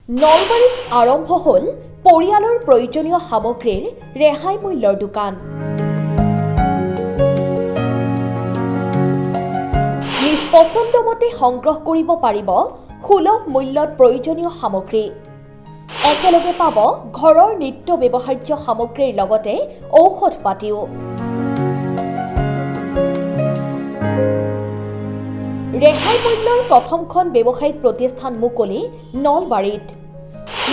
নলবাৰীত আৰম্ভ হ'ল পৰিয়ালৰ প্ৰয়োজনীয় সামগ্ৰীৰ ৰেহাই মূল্যৰ দোকান। নিজ পছন্দ মতে সংগ্ৰহ কৰিব পাৰিব সুলভ মূল্যত প্ৰয়োজনীয় সামগ্ৰী। একেলগে পাব ঘৰৰ নিত্য ব্যৱহাৰ্য সামগ্ৰীৰ লগতে ঔষধ পাতিও। ৰেহাই মূল্যৰ প্ৰথমখন ব্যৱসায়িক প্ৰতিষ্ঠান মুকলি নলবাৰীত।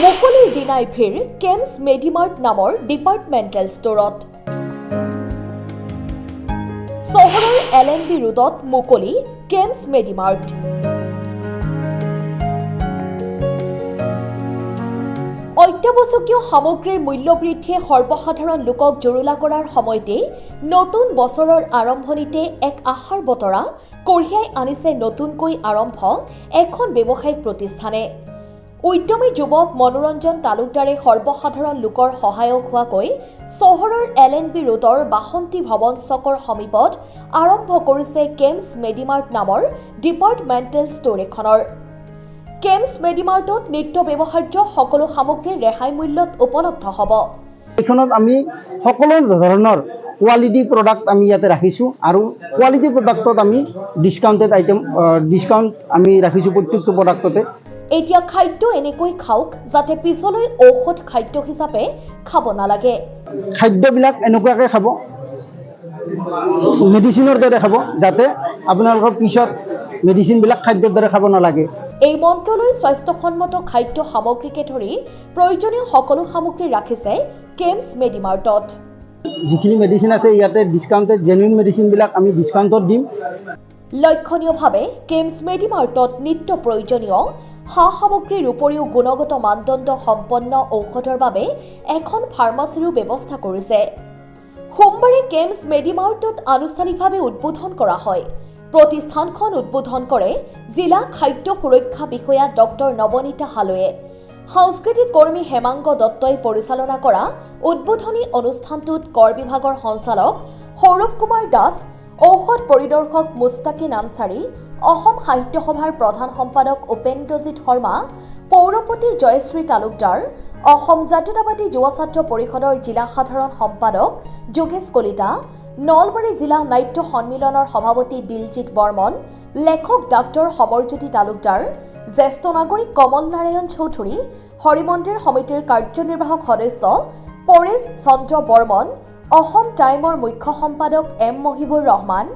মুকলিৰ দিনাই ভিৰ কেমছ মেডিমাৰ্ট নামৰ ডিপাৰ্টমেণ্টেল ষ্টৰত। চহৰৰ LNB ৰোডত মুকলি কেমছ মেডিমাৰ্ট। অত্যাৱশ্যকীয় সামগ্ৰীৰ মূল্য বৃদ্ধিয়ে সৰ্বসাধাৰণ লোকক জুৰুলা কৰাৰ সময়তে নতুন বছৰৰ আৰম্ভণিতে এক আশাৰ বতৰা কঢ়িয়াই আনিছে নতুনকৈ আৰম্ভ এখন ব্যৱসায়িক প্ৰতিষ্ঠানে। উদ্যমী যুৱক মনোৰঞ্জন তালুকদাৰে সৰ্বসাধাৰণ লোকৰ সহায়ক হোৱাকৈ চহৰৰ LNB ৰোডৰ বাসন্তী ভৱন চকৰ সমীপত আৰম্ভ কৰিছে কেমছ মেডিমাৰ্ট নামৰ ডিপাৰ্টমেণ্টেল ষ্ট'ৰ এখনৰ। কেমছ মেডিমাৰ্টত নিত্য ব্যৱহাৰ্য সকলো সামগ্ৰী ৰেহাই মূল্যত উপলব্ধ হ'ব। এইখনত আমি সকলো ধৰণৰ কোৱালিটি প্ৰডাক্ট আমি ইয়াতে ৰাখিছোঁ আৰু কোৱালিটি প্ৰডাক্টত আমি ডিছকাউণ্ট আমি ৰাখিছোঁ প্ৰত্যেকটো প্ৰডাক্টতে। এতিয়া খাদ্য এনেকৈ খাওক যাতে পিছলৈ ঔষধ খাদ্য হিচাপে খাব নালাগে। খাদ্যবিলাক এনেকুৱাকৈ খাব, মেডিচিনৰ দৰে খাব, যাতে আপোনালোকৰ পিছত মেডিচিনবিলাক খাদ্যৰ দৰে খাব নালাগে। এই মন্ত্ৰলৈ স্বাস্থ্যসন্মত খাদ্য সামগ্ৰীকে ধৰি প্ৰয়োজনীয় সকলো সামগ্ৰী ৰাখিছে কেমছ মেডিমাৰ্টত। যিখিনি মেডিচিন আছে ইয়াতে ডিছকাউণ্টেড জেনুইন মেডিচিনবিলাক আমি ডিছকাউণ্টত দিম। লক্ষণীয়ভাৱে কেমছ মেডিমাৰ্টত নিত্য প্ৰয়োজনীয় সা সামগ্ৰীৰ উপৰিও গুণগত মানদণ্ড সম্পন্ন ঔষধৰ বাবে এখন ফাৰ্মাচীৰো ব্যৱস্থা কৰিছে। সোমবাৰে কেমছ মেডিমাৰ্টত আনুষ্ঠানিকভাৱে উদ্বোধন কৰা হয়। প্ৰতিষ্ঠানখন উদ্বোধন কৰে জিলা খাদ্য সুৰক্ষা বিষয়া ডক্টৰ নৱনীতা হালৈয়ে। সাংস্কৃতিক কৰ্মী হেমাংগ দত্তই পৰিচালনা কৰা উদ্বোধনী অনুষ্ঠানটোত কৰ বিভাগৰ সঞ্চালক সৌৰভ কুমাৰ দাস, ঔষধ পৰিদৰ্শক মুস্তাকিন আনচাৰী, অসম সাহিত্য সভাৰ প্ৰধান সম্পাদক উপেন্দ্ৰজিৎ শৰ্মা, পৌৰপতি জয়শ্ৰী তালুকদাৰ, অসম জাতীয়তাবাদী যুৱ ছাত্ৰ পৰিষদৰ জিলা সাধাৰণ সম্পাদক যোগেশ কলিতা, নলবাৰী জিলা নাট্য সন্মিলনৰ সভাপতি দিলজিৎ বৰ্মন, লেখক ডাক্তৰ সমৰজ্যোতি তালুকদাৰ, জ্যেষ্ঠ নাগৰিক কমল নাৰায়ণ চৌধুৰী, হৰিমন্দিৰ সমিতিৰ কাৰ্যনিৰ্বাহক সদস্য পৰেশ চন্দ্ৰ বৰ্মন, অসম টাইমৰ মুখ্য সম্পাদক M মহিবুৰ ৰহমান,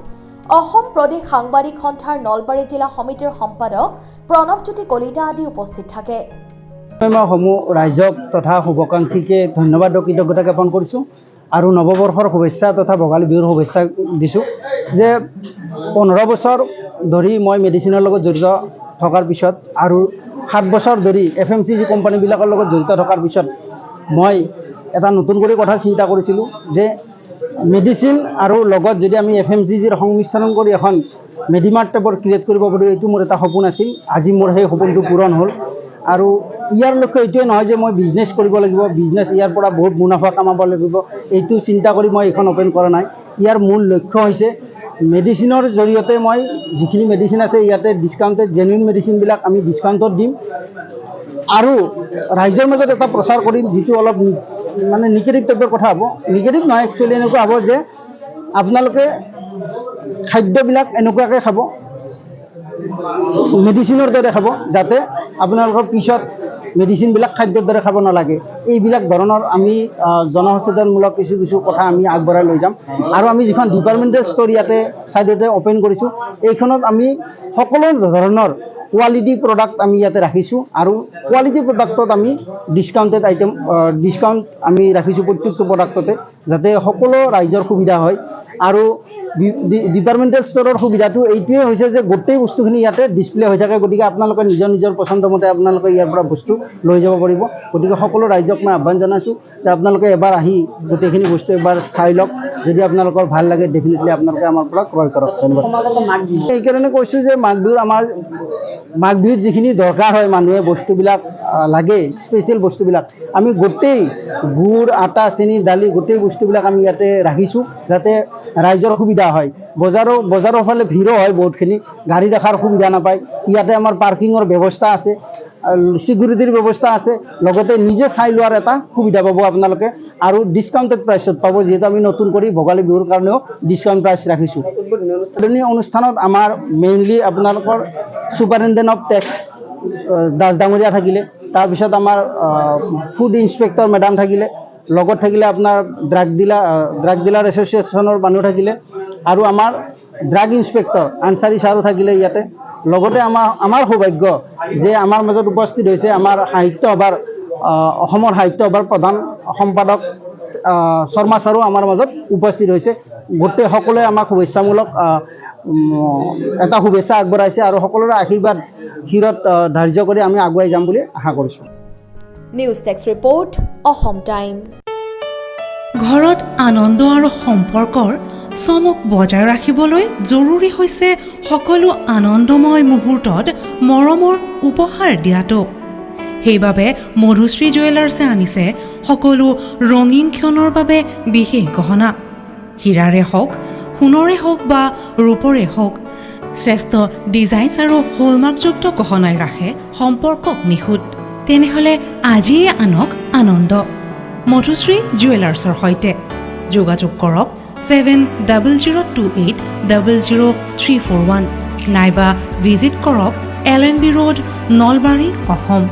অসম প্ৰদেশ সাংবাদিক সন্থাৰ নলবাৰী জিলা সমিতিৰ সম্পাদক প্ৰণৱজ্যোতি কলিতা আদি উপস্থিত থাকে। সমূহ ৰাইজক তথা শুভাকাংক্ষীকে ধন্যবাদ আৰু কৃতজ্ঞতা জ্ঞাপন কৰিছোঁ আৰু নৱবৰ্ষৰ শুভেচ্ছা তথা ভোগালী বিহুৰ শুভেচ্ছা দিছোঁ যে 15 বছৰ ধৰি মই মেডিচিনৰ লগত জড়িত থকাৰ পিছত আৰু 7 বছৰ ধৰি FMCG কোম্পানীবিলাকৰ লগত জড়িত থকাৰ পিছত মই এটা নতুন কৰি কথা চিন্তা কৰিছিলোঁ যে মেডিচিন আৰু লগত যদি আমি FMCGৰ সংমিশ্ৰণ কৰি এখন মেডিমাৰ্ট টাইপৰ ক্ৰিয়েট কৰিব পাৰোঁ, এইটো মোৰ এটা সপোন আছিল। আজি মোৰ সেই সপোনটো পূৰণ হ'ল আৰু ইয়াৰ লক্ষ্য এইটোৱে নহয় যে মই বিজনেছ কৰিব লাগিব, ইয়াৰ পৰা বহুত মুনাফা কামাব লাগিব, এইটো চিন্তা কৰি মই এইখন অ'পেন কৰা নাই। ইয়াৰ মূল লক্ষ্য হৈছে মেডিচিনৰ জৰিয়তে মই যিখিনি মেডিচিন আছে ইয়াতে ডিছকাউণ্টেড জেনুইন মেডিচিনবিলাক আমি ডিছকাউণ্টত দিম আৰু ৰাইজৰ মাজত এটা প্ৰচাৰ কৰিম যিটো অলপ মানে নিগেটিভ টাইপৰ কথা হ'ব। নিগেটিভ নহয়, একচুৱেলি এনেকুৱা হ'ব যে আপোনালোকে খাদ্যবিলাক এনেকুৱাকৈ খাব, মেডিচিনৰ দৰে খাব, যাতে আপোনালোকৰ পিছত মেডিচিনবিলাক খাদ্যৰ দৰে খাব নালাগে। এইবিলাক ধৰণৰ আমি জনসচেতনমূলক কিছু কথা আমি আগবঢ়াই লৈ যাম আৰু আমি যিখন ডিপাৰ্টমেণ্টেল ষ্ট'ৰ ইয়াতে ছাইডতে অ'পেন কৰিছোঁ, এইখনত আমি সকলো ধৰণৰ কোৱালিটি প্ৰডাক্ট আমি ইয়াতে ৰাখিছোঁ আৰু কোৱালিটি প্ৰডাক্টত আমি ডিছকাউণ্ট আমি ৰাখিছোঁ প্ৰত্যেকটো প্ৰডাক্টতে, যাতে সকলো ৰাইজৰ সুবিধা হয়। আৰু ডিপাৰ্টমেণ্টেল ষ্ট'ৰৰ সুবিধাটো এইটোৱে হৈছে যে গোটেই বস্তুখিনি ইয়াতে ডিছপ্লে হৈ থাকে, গতিকে আপোনালোকে নিজৰ পচন্দ মতে আপোনালোকে ইয়াৰ পৰা বস্তু লৈ যাব পাৰিব। গতিকে সকলো ৰাইজক মই আহ্বান জনাইছোঁ যে আপোনালোকে এবাৰ আহি গোটেইখিনি বস্তু এবাৰ চাই লওক, যদি আপোনালোকৰ ভাল লাগে ডেফিনেটলি আপোনালোকে আমাৰ পৰা ক্ৰয় কৰক। এইকাৰণে কৈছোঁ যে মাঘ বিহুত যিখিনি দৰকাৰ হয় মানুহে বস্তুবিলাক লাগে, স্পেচিয়েল বস্তুবিলাক আমি গোটেই গুড়, আটা, চেনি, দালি গোটেই বস্তুবিলাক আমি ইয়াতে ৰাখিছোঁ যাতে ৰাইজৰ সুবিধা হয়। বজাৰৰ ফালে ভিৰো হয় বহুতখিনি, গাড়ী ৰখাৰ সুবিধা নাপায়। ইয়াতে আমাৰ পাৰ্কিঙৰ ব্যৱস্থা আছে, ছিকিউৰিটিৰ ব্যৱস্থা আছে লগতে নিজে চাই লোৱাৰ এটা সুবিধা পাব আপোনালোকে আৰু ডিছকাউণ্টেড প্ৰাইচত পাব যিহেতু আমি নতুন কৰি ভোগালী বিহুৰ কাৰণেও ডিছকাউণ্ট প্ৰাইচ ৰাখিছোঁ উদ্বোধনী অনুষ্ঠানত আমাৰ মেইনলি আপোনালোকৰ ছুপাৰিনটেণ্ডেণ্ট অফ টেক্স দাস ডাঙৰীয়া থাকিলে তাৰপিছত আমাৰ ফুড ইনস্পেক্টৰ মেডাম থাকিলে লগত থাকিলে আপোনাৰ ড্ৰাগ ডিলাৰ এছ'চিয়েশ্যনৰ মানুহ থাকিলে আৰু আমাৰ ড্ৰাগ ইনস্পেক্টৰ আনচাৰী ছাৰো থাকিলে ইয়াতে লগতে আমাৰ সৌভাগ্য যে আমাৰ মাজত উপস্থিত হৈছে আমাৰ সাহিত্য সভাৰ অসমৰ সাহিত্য সভাৰ প্ৰধান সম্পাদক শৰ্মা ছাৰো আমাৰ মাজত উপস্থিত হৈছে গোটেই সকলোৱে আমাক শুভেচ্ছামূলক এটা শুভেচ্ছা আগবঢ়াইছে আৰু সকলোৰে আশীৰ্বাদ শিৰত ধাৰ্য কৰি আমি আগুৱাই যাম বুলি আশা কৰিছোঁ news desk report Assam time ঘৰত আনন্দ আৰু সম্পৰ্কৰ চমক বজাই ৰাখিবলৈ জৰুৰী হৈছে সকলো আনন্দময় মুহূৰ্তত মৰমৰ উপহাৰ দিয়াটো সেইবাবে মধুশ্ৰী জুৱেলাৰ্ছে আনিছে সকলো ৰঙীন ক্ষণৰ বাবে বিশেষ গহনা হীৰাৰে হওক সোণৰে হওক বা ৰূপৰে হওক শ্ৰেষ্ঠ ডিজাইনছ আৰু হলমাৰ্কযুক্ত গহনাই ৰাখে সম্পৰ্কক নিখুঁত তেনেহ'লে আজিয়ে আনক আনন্দ মধুশ্ৰী জুৱেলাৰ্ছৰ সৈতে যোগাযোগ কৰক 7002800341 নাইবা ভিজিট কৰক LNB ৰোড নলবাৰী অসম